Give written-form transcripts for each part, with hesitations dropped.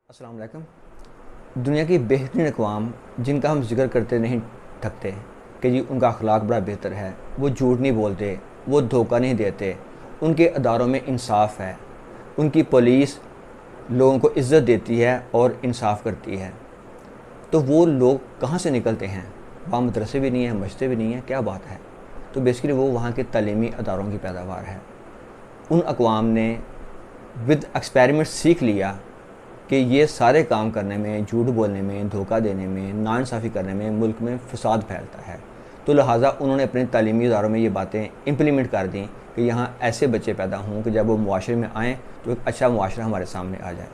السلام علیکم۔ دنیا کی بہترین اقوام جن کا ہم ذکر کرتے نہیں تھکتے کہ جی ان کا اخلاق بڑا بہتر ہے، وہ جھوٹ نہیں بولتے، وہ دھوکہ نہیں دیتے، ان کے اداروں میں انصاف ہے، ان کی پولیس لوگوں کو عزت دیتی ہے اور انصاف کرتی ہے، تو وہ لوگ کہاں سے نکلتے ہیں؟ وہاں مدرسے بھی نہیں ہیں، مسجدیں بھی نہیں ہیں، کیا بات ہے؟ تو بیسیکلی وہ وہاں کے تعلیمی اداروں کی پیداوار ہے۔ ان اقوام نے ود ایکسپیریمنٹ سیکھ لیا کہ یہ سارے کام کرنے میں، جھوٹ بولنے میں، دھوکہ دینے میں، ناانصافی کرنے میں ملک میں فساد پھیلتا ہے، تو لہٰذا انہوں نے اپنے تعلیمی اداروں میں یہ باتیں امپلیمنٹ کر دیں کہ یہاں ایسے بچے پیدا ہوں کہ جب وہ معاشرے میں آئیں تو ایک اچھا معاشرہ ہمارے سامنے آ جائے۔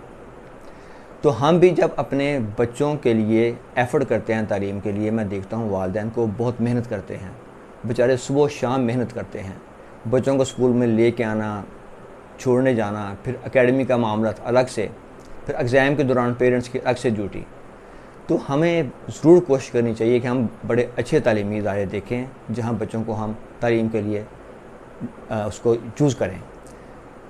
تو ہم بھی جب اپنے بچوں کے لیے ایفرٹ کرتے ہیں تعلیم کے لیے، میں دیکھتا ہوں والدین کو بہت محنت کرتے ہیں، بیچارے صبح و شام محنت کرتے ہیں، بچوں کو اسکول میں لے کے آنا، چھوڑنے جانا، پھر اکیڈمی کا معاملات الگ سے، پھر ایگزام کے دوران پیرنٹس کی الگ سے ڈیوٹی۔ تو ہمیں ضرور کوشش کرنی چاہیے کہ ہم بڑے اچھے تعلیمی ادارے دیکھیں جہاں بچوں کو ہم تعلیم کے لیے اس کو چوز کریں۔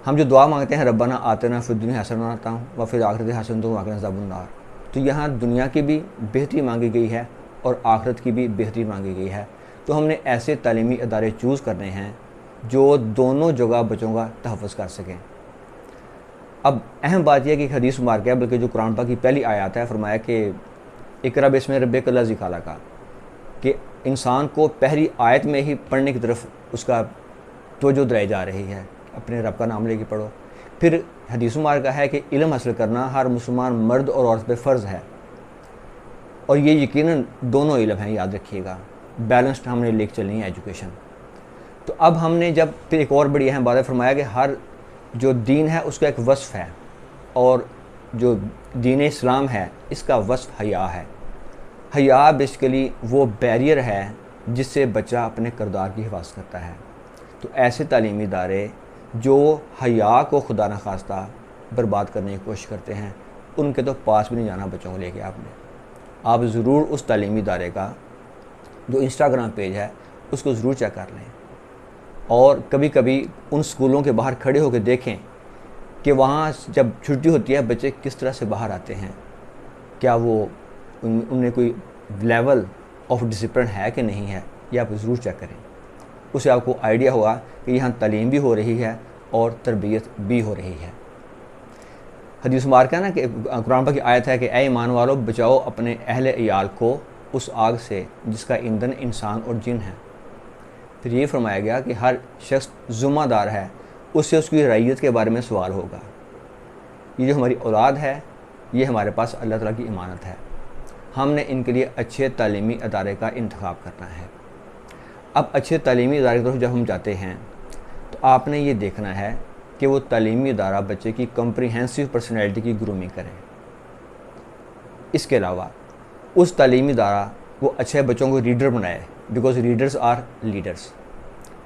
ہم جو دعا مانگتے ہیں ربنا آتنا فی الدنیا حسنۃ وفی الآخرۃ حسنۃ وقنا عذاب النار، تو یہاں دنیا کی بھی بہتری مانگی گئی ہے اور آخرت کی بھی بہتری مانگی گئی ہے۔ تو ہم نے ایسے تعلیمی ادارے چوز کرنے ہیں جو دونوں جگہ بچوں کا تحفظ کر سکیں۔ اب اہم بات یہ ہے کہ حدیث مبارکہ ہے، بلکہ جو قرآن پاک کی پہلی آیات ہے، فرمایا کہ اقرأ بسم ربک الذی خلق، کہ انسان کو پہلی آیت میں ہی پڑھنے کی طرف اس کا توجہ دلائی جا رہی ہے، اپنے رب کا نام لے کے پڑھو۔ پھر حدیث مبارکہ ہے کہ علم حاصل کرنا ہر مسلمان مرد اور عورت پہ فرض ہے، اور یہ یقیناً دونوں علم ہیں، یاد رکھیے گا، بیلنسڈ ہم نے لے کے چلنی ہے ایجوکیشن۔ تو اب ہم نے جب پھر ایک اور بڑی اہم بات ہے، فرمایا کہ ہر جو دین ہے اس کا ایک وصف ہے، اور جو دین اسلام ہے اس کا وصف حیا ہے۔ حیا بیسیکلی وہ بیریئر ہے جس سے بچہ اپنے کردار کی حفاظت کرتا ہے۔ تو ایسے تعلیمی ادارے جو حیا کو خدا نخواستہ برباد کرنے کی کوشش کرتے ہیں، ان کے تو پاس بھی نہیں جانا بچوں کو لے کے۔ آپ ضرور اس تعلیمی ادارے کا جو انسٹاگرام پیج ہے اس کو ضرور چیک کر لیں، اور کبھی کبھی ان سکولوں کے باہر کھڑے ہو کے دیکھیں کہ وہاں جب چھٹی ہوتی ہے بچے کس طرح سے باہر آتے ہیں، کیا وہ ان میں کوئی لیول آف ڈسپلن ہے کہ نہیں ہے، یہ آپ ضرور چیک کریں۔ اس سے آپ کو آئیڈیا ہوگا کہ یہاں تعلیم بھی ہو رہی ہے اور تربیت بھی ہو رہی ہے۔ حدیث مبارکہ نا کہ قرآن پاک کی آیت ہے کہ اے ایمان والو، بچاؤ اپنے اہل عیال کو اس آگ سے جس کا ایندھن انسان اور جن ہے۔ پھر یہ فرمایا گیا کہ ہر شخص ذمہ دار ہے، اس سے اس کی رعیت کے بارے میں سوال ہوگا۔ یہ جو ہماری اولاد ہے یہ ہمارے پاس اللہ تعالیٰ کی امانت ہے، ہم نے ان کے لیے اچھے تعلیمی ادارے کا انتخاب کرنا ہے۔ اب اچھے تعلیمی ادارے کی طرف جب ہم جاتے ہیں تو آپ نے یہ دیکھنا ہے کہ وہ تعلیمی ادارہ بچے کی کمپریہنسو پرسنالٹی کی گرومنگ کرے۔ اس کے علاوہ اس تعلیمی ادارہ وہ اچھے بچوں کو ریڈر بنائے، بیکاز ریڈرز آر لیڈرز۔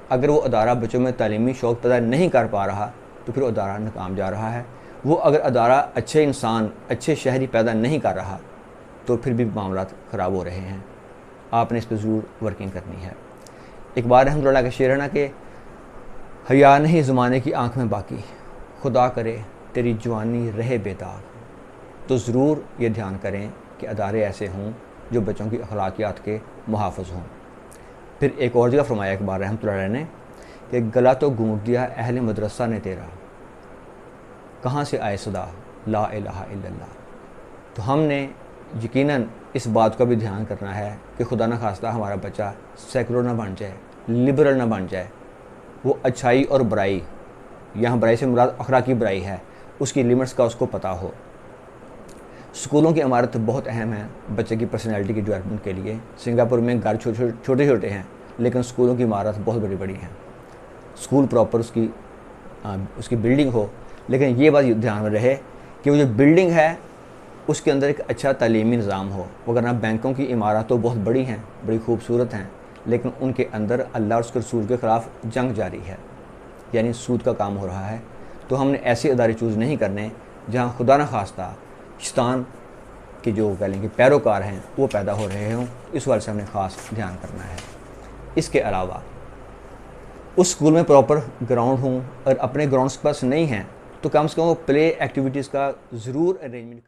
اگر وہ ادارہ بچوں میں تعلیمی شوق پیدا نہیں کر پا رہا تو پھر وہ ادارہ ناکام جا رہا ہے۔ وہ اگر ادارہ اچھے انسان، اچھے شہری پیدا نہیں کر رہا تو پھر بھی معاملات خراب ہو رہے ہیں۔ آپ نے اس پہ ضرور ورکنگ کرنی ہے۔ اقبال رحمۃ اللہ کا شعر ہے نا کہ حیا نہیں زمانے کی آنکھ میں باقی، خدا کرے تیری جوانی رہے بے داغ۔ تو ضرور یہ دھیان کریں کہ ادارے ایسے ہوں جو بچوں کی اخلاقیات کے محافظ ہوں۔ پھر ایک اور جگہ فرمایا اقبال رحمۃ اللہ علیہ نے کہ گلا تو گونٹ دیا اہل مدرسہ نے تیرا، کہاں سے آئے صدا لا الہ الا اللہ۔ تو ہم نے یقیناً اس بات کا بھی دھیان کرنا ہے کہ خدا نخواستہ ہمارا بچہ سیکولر نہ بن جائے، لبرل نہ بن جائے۔ وہ اچھائی اور برائی، یہاں برائی سے مراد اخلاقی برائی ہے، اس کی لیمٹس کا اس کو پتہ ہو۔ اسکولوں کی عمارت بہت اہم ہے بچے کی پرسنالٹی کی ڈیولپمنٹ کے لیے۔ سنگاپور میں گھر چھوٹے چھوٹے ہیں لیکن اسکولوں کی عمارت بہت بڑی بڑی ہیں۔ اسکول پراپر اس کی بلڈنگ ہو، لیکن یہ بات دھیان میں رہے کہ وہ جو بلڈنگ ہے اس کے اندر ایک اچھا تعلیمی نظام ہو۔ وغیرہ بینکوں کی عمارت تو بہت بڑی ہیں، بڑی خوبصورت ہیں، لیکن ان کے اندر اللہ اور اس کے رسول کے خلاف جنگ جاری ہے، یعنی سود کا کام ہو رہا ہے۔ تو ہم نے ایسے ادارے چوز نہیں کرنے جہاں خدا نخواستہ شیطان کے جو کہہ لیں کہ پیروکار ہیں وہ پیدا ہو رہے ہوں۔ اس وجہ سے ہم نے خاص دھیان کرنا ہے۔ اس کے علاوہ اس اسکول میں پراپر گراؤنڈ ہوں، اور اپنے گراؤنڈس کے پاس نہیں ہیں تو کم سے کم وہ پلے ایکٹیویٹیز کا ضرور ارینجمنٹ کریں۔